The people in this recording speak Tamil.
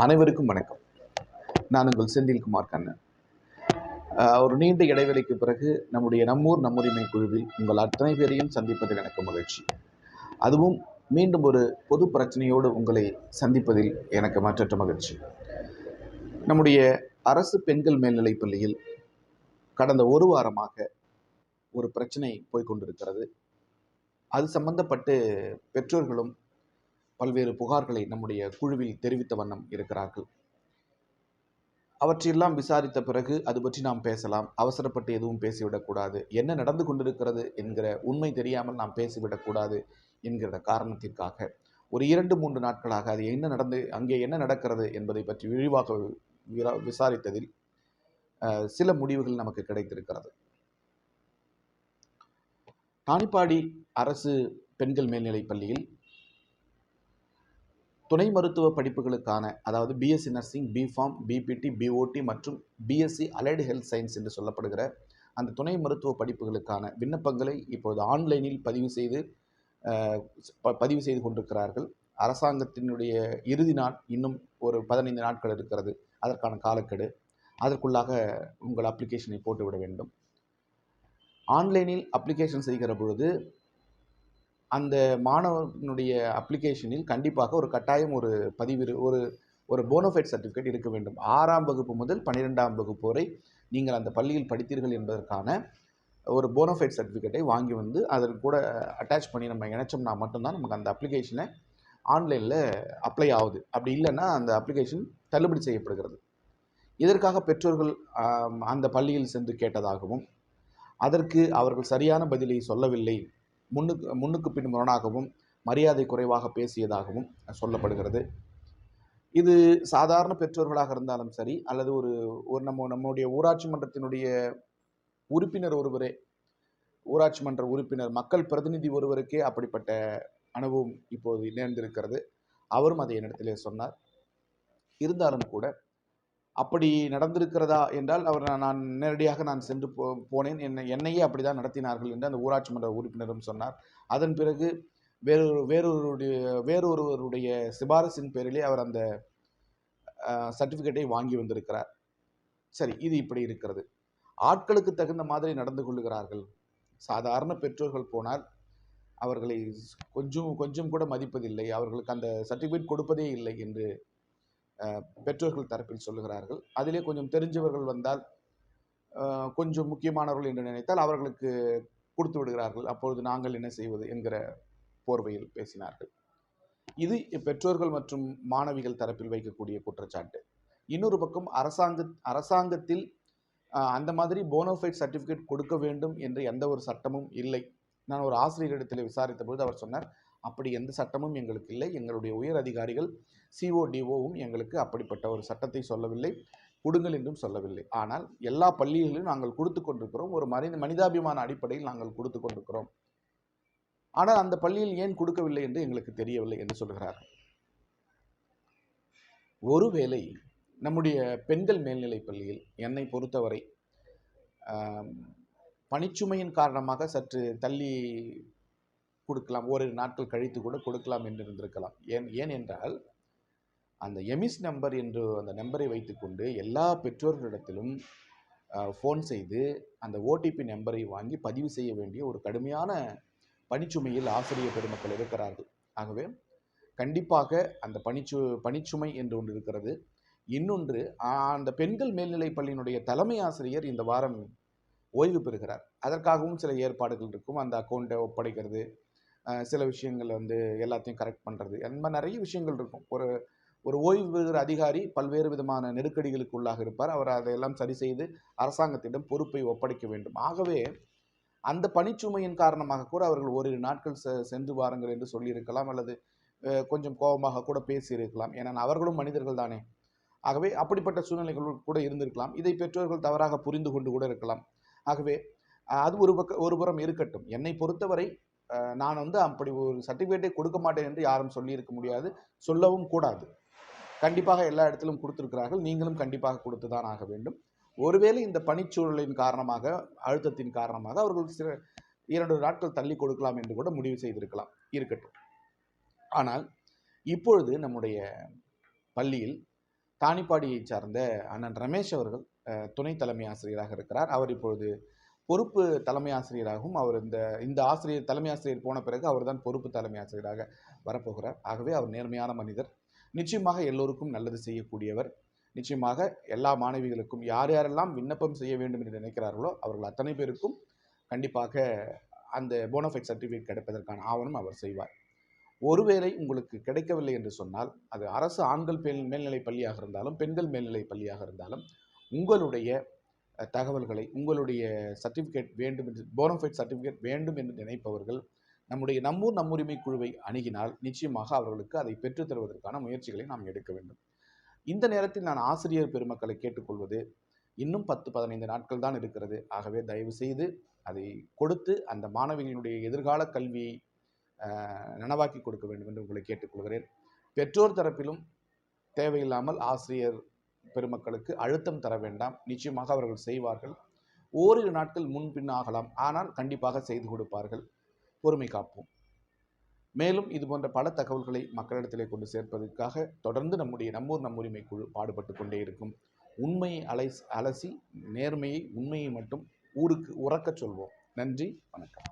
அனைவருக்கும் வணக்கம். நான் உங்கள் செந்தில்குமார் கண்ணன். ஒரு நீண்ட இடைவெளிக்கு பிறகு நம்மூர் நம்முரிமை குழுவில் உங்கள் அத்தனை பேரையும் சந்திப்பதில் எனக்கு மகிழ்ச்சி. அதுவும் மீண்டும் ஒரு பொது பிரச்சனையோடு உங்களை சந்திப்பதில் எனக்கு மற்றற்ற மகிழ்ச்சி. நம்முடைய அரசு பெண்கள் மேல்நிலைப் பள்ளியில் கடந்த ஒரு வாரமாக ஒரு பிரச்சனை போய்கொண்டிருக்கிறது. அது சம்பந்தப்பட்டு பெற்றோர்களும் பல்வேறு புகார்களை நம்முடைய குழுவில் தெரிவித்த வண்ணம் இருக்கிறார்கள். அவற்றையெல்லாம் விசாரித்த பிறகு அது பற்றி நாம் பேசலாம். அவசரப்பட்டு எதுவும் பேசிவிடக்கூடாது. என்ன நடந்து கொண்டிருக்கிறது என்கிற உண்மை தெரியாமல் நாம் பேசிவிடக்கூடாது என்கிற காரணத்திற்காக ஒரு 2-3 நாட்களாக அங்கே என்ன நடக்கிறது என்பதை பற்றி விரிவாக விசாரித்ததில் சில முடிவுகள் நமக்கு கிடைத்திருக்கிறது. தானிப்பாடி அரசு பெண்கள் மேல்நிலைப் பள்ளியில் துணை மருத்துவ படிப்புகளுக்கான, அதாவது BSc nursing, B Pharm, BPT, BOT மற்றும் பிஎஸ்சி அலைடு ஹெல்த் சயின்ஸ் என்று சொல்லப்படுகிற அந்த துணை மருத்துவ படிப்புகளுக்கான விண்ணப்பங்களை இப்பொழுது ஆன்லைனில் பதிவு செய்து கொண்டிருக்கிறார்கள். அரசாங்கத்தினுடைய இறுதி நாள் இன்னும் ஒரு 15 நாட்கள் இருக்கிறது. அதற்கான காலக்கெடு. அதற்குள்ளாக உங்கள் அப்ளிகேஷனை போட்டுவிட வேண்டும். ஆன்லைனில் அப்ளிகேஷன் செய்கிற பொழுது அந்த மாணவனுடைய அப்ளிகேஷனில் கண்டிப்பாக ஒரு கட்டாயம் ஒரு போனோஃபைட் சர்டிஃபிகேட் இருக்க வேண்டும். 6ஆம் வகுப்பு முதல் 12ஆம் வகுப்பு வரை நீங்கள் அந்த பள்ளியில் படித்தீர்கள் என்பதற்கான ஒரு போனோஃபைட் சர்டிஃபிகேட்டை வாங்கி வந்து அதற்கு கூட அட்டாச் பண்ணி நம்ம இணைச்சோம்னா மட்டும்தான் நமக்கு அந்த அப்ளிகேஷனை ஆன்லைனில் அப்ளை ஆகுது. அப்படி இல்லைன்னா அந்த அப்ளிகேஷன் தள்ளுபடி செய்யப்படுகிறது. இதற்காக பெற்றோர்கள் அந்த பள்ளியில் சென்று கேட்டதாகவும், அதற்கு அவர்கள் சரியான பதிலை சொல்லவில்லை, முன்னுக்கு பின் முரணாகவும் மரியாதை குறைவாக பேசியதாகவும் சொல்லப்படுகிறது. இது சாதாரண பெற்றோர்களாக இருந்தாலும் சரி, அல்லது நம்முடைய ஊராட்சி மன்றத்தினுடைய உறுப்பினர் ஒருவரே, ஊராட்சி மன்ற உறுப்பினர், மக்கள் பிரதிநிதி ஒருவருக்கே அப்படிப்பட்ட அனுபவம் இப்போது நேர்ந்திருக்கிறது. அவரும் அதை என்னிடத்திலே சொன்னார். இருந்தாலும் கூட அப்படி நடந்திருக்கிறதா என்றால் நான் நேரடியாக சென்று போனேன். என்னையே அப்படிதான் நடத்தினார்கள் என்று அந்த ஊராட்சி மன்ற உறுப்பினரும் சொன்னார். அதன் பிறகு வேறொருவருடைய சிபாரிசின் பேரிலே அவர் அந்த சர்டிஃபிகேட்டை வாங்கி வந்திருக்கிறார். சரி, இது இப்படி இருக்கிறது. ஆட்களுக்கு தகுந்த மாதிரி நடந்து கொள்ளுகிறார்கள். சாதாரண பெற்றோர்கள் போனால் அவர்களை கொஞ்சம் கூட மதிப்பதில்லை, அவர்களுக்கு அந்த சர்டிஃபிகேட் கொடுப்பதே இல்லை என்று பெற்றோர்கள் தரப்பில் சொல்லுகிறார்கள். அதிலே கொஞ்சம் தெரிஞ்சவர்கள் வந்தால், கொஞ்சம் முக்கியமானவர்கள் என்று நினைத்தால் அவர்களுக்கு கொடுத்து விடுகிறார்கள். அப்பொழுது நாங்கள் என்ன செய்வது என்கிற போர்வையில் பேசினார்கள். இது பெற்றோர்கள் மற்றும் மாணவிகள் தரப்பில் வைக்கக்கூடிய குற்றச்சாட்டு. இன்னொரு பக்கம் அரசாங்கத்தில் அந்த மாதிரி போனோஃபைட் சர்டிஃபிகேட் கொடுக்க வேண்டும் என்று எந்த ஒரு சட்டமும் இல்லை. நான் ஒரு ஆசிரியரிடத்தில் விசாரித்த பொழுது அவர் சொன்னார், அப்படி எந்த சட்டமும் எங்களுக்கு இல்லை. எங்களுடைய உயர் அதிகாரிகள் சிஓடிஓவும் எங்களுக்கு அப்படிப்பட்ட ஒரு சட்டத்தை சொல்லவில்லை, கொடுங்கள் என்றும் சொல்லவில்லை. ஆனால் எல்லா பள்ளிகளிலும் நாங்கள் கொடுத்து கொண்டிருக்கிறோம். ஒரு மனிதாபிமான அடிப்படையில் நாங்கள் கொடுத்து கொண்டிருக்கிறோம். ஆனால் அந்த பள்ளியில் ஏன் கொடுக்கவில்லை என்று எங்களுக்கு தெரியவில்லை என்று சொல்கிறார்கள். ஒருவேளை நம்முடைய பெண்கள் மேல்நிலைப் பள்ளியில் என்னை பொறுத்தவரை பணிச்சுமையின் காரணமாக சற்று தள்ளி கொடுக்கலாம், ஓரிரு நாட்கள் கழித்து கூட கொடுக்கலாம் என்று இருந்திருக்கலாம். ஏன் என்றால் அந்த எமிஸ் நம்பர் என்று அந்த நம்பரை வைத்துக்கொண்டு எல்லா பெற்றோர்களிடத்திலும் ஃபோன் செய்து அந்த ஓடிபி நம்பரை வாங்கி பதிவு செய்ய வேண்டிய ஒரு கடுமையான பணிச்சுமையில் ஆசிரியர் பெருமக்கள் இருக்கிறார்கள். ஆகவே கண்டிப்பாக அந்த பணிச்சுமை என்று ஒன்று இருக்கிறது. இன்னொன்று, அந்த பெண்கள் மேல்நிலைப் பள்ளியினுடைய தலைமை ஆசிரியர் இந்த வாரம் ஓய்வு பெறுகிறார். அதற்காகவும் சில ஏற்பாடுகள் இருக்கும். அந்த அக்கௌண்ட்டை ஒப்படைக்கிறது, சில விஷயங்கள் எல்லாத்தையும் கரெக்ட் பண்ணுறது, அந்த மாதிரி நிறைய விஷயங்கள் இருக்கும். ஒரு ஓய்வு பெறுகிற அதிகாரி பல்வேறு விதமான நெருக்கடிகளுக்கு உள்ளாக இருப்பார். அவர் அதையெல்லாம் சரி செய்து அரசாங்கத்திடம் பொறுப்பை ஒப்படைக்க வேண்டும். ஆகவே அந்த பணிச்சுமையின் காரணமாக கூட அவர்கள் ஓரிரு நாட்கள் சென்று வாருங்கள் என்று சொல்லியிருக்கலாம், அல்லது கொஞ்சம் கோபமாக கூட பேசியிருக்கலாம். ஏன்னா அவர்களும் மனிதர்கள் தானே. ஆகவே அப்படிப்பட்ட சூழ்நிலைகள் கூட இருந்திருக்கலாம். இதை பெற்றோர்கள் தவறாக புரிந்து கொண்டு கூட இருக்கலாம். ஆகவே அது ஒரு புறம் இருக்கட்டும். என்னை பொறுத்தவரை நான் அப்படி ஒரு சர்டிஃபிகேட்டை கொடுக்க மாட்டேன் என்று யாரும் சொல்லியிருக்க முடியாது, சொல்லவும் கூடாது. கண்டிப்பாக எல்லா இடத்திலும் கொடுத்திருக்கிறார்கள். நீங்களும் கண்டிப்பாக கொடுத்து தான் ஆக வேண்டும். ஒருவேளை இந்த பணிச்சூழலின் காரணமாக, அழுத்தத்தின் காரணமாக அவர்கள் 2 நாட்கள் தள்ளி கொடுக்கலாம் என்று கூட முடிவு செய்திருக்கலாம். இருக்கட்டும். ஆனால் இப்பொழுது நம்முடைய பள்ளியில் தானிப்பாடியை சார்ந்த அண்ணன் ரமேஷ் அவர்கள் துணை தலைமை ஆசிரியராக இருக்கிறார். அவர் இப்பொழுது பொறுப்பு தலைமை ஆசிரியராகவும் அவர் இந்த ஆசிரியர் தலைமை ஆசிரியர் போன பிறகு அவர் தான் பொறுப்பு தலைமை ஆசிரியராக வரப்போகிறார். ஆகவே அவர் நேர்மையான மனிதர், நிச்சயமாக எல்லோருக்கும் நல்லது செய்யக்கூடியவர். நிச்சயமாக எல்லா மாணவிகளுக்கும் யார் யாரெல்லாம் விண்ணப்பம் செய்ய வேண்டும் என்று நினைக்கிறார்களோ அவர்கள் அத்தனை பேருக்கும் கண்டிப்பாக அந்த போனஃபைட் சர்டிஃபிகேட் கிடைப்பதற்கான ஆவணம் அவர் செய்வார். ஒருவேளை உங்களுக்கு கிடைக்கவில்லை என்று சொன்னால், அது அரசு ஆண்கள் மேல்நிலை பள்ளியாக இருந்தாலும் பெண்கள் மேல்நிலை பள்ளியாக இருந்தாலும், உங்களுடைய தகவல்களை, உங்களுடைய சர்டிஃபிகேட் வேண்டும் என்று, போனஃபைட் சர்டிஃபிகேட் வேண்டும் என்று நினைப்பவர்கள் நம்முடைய நம்மூர் நம்முரிமை குழுவை அணுகினால் நிச்சயமாக அவர்களுக்கு அதை பெற்றுத் தருவதற்கான முயற்சிகளை நாம் எடுக்க வேண்டும். இந்த நேரத்தில் நான் ஆசிரியர் பெருமக்களை கேட்டுக்கொள்வது, இன்னும் 10-15 நாட்கள் தான் இருக்கிறது. ஆகவே தயவு செய்து அதை கொடுத்து அந்த மாணவிகளுடைய எதிர்கால கல்வியை நனவாக்கி கொடுக்க வேண்டும் என்று உங்களை கேட்டுக்கொள்கிறேன். பெற்றோர் தரப்பிலும் தேவையில்லாமல் ஆசிரியர் பெருமக்களுக்கு அழுத்தம் தர வேண்டாம். நிச்சயமாக அவர்கள் செய்வார்கள். ஓரிரு நாட்கள் முன்பின் ஆகலாம், ஆனால் கண்டிப்பாக செய்து கொடுப்பார்கள். பொறுமை காப்போம். மேலும் இது போன்ற பல தகவல்களை மக்களிடத்திலே கொண்டு சேர்ப்பதற்காக தொடர்ந்து நம்மூர் நம்முரிமை குழு பாடுபட்டு கொண்டே இருக்கும். உண்மையை அலசி நேர்மையை, உண்மையை மட்டும் ஊருக்கு உறக்கச் சொல்வோம். நன்றி, வணக்கம்.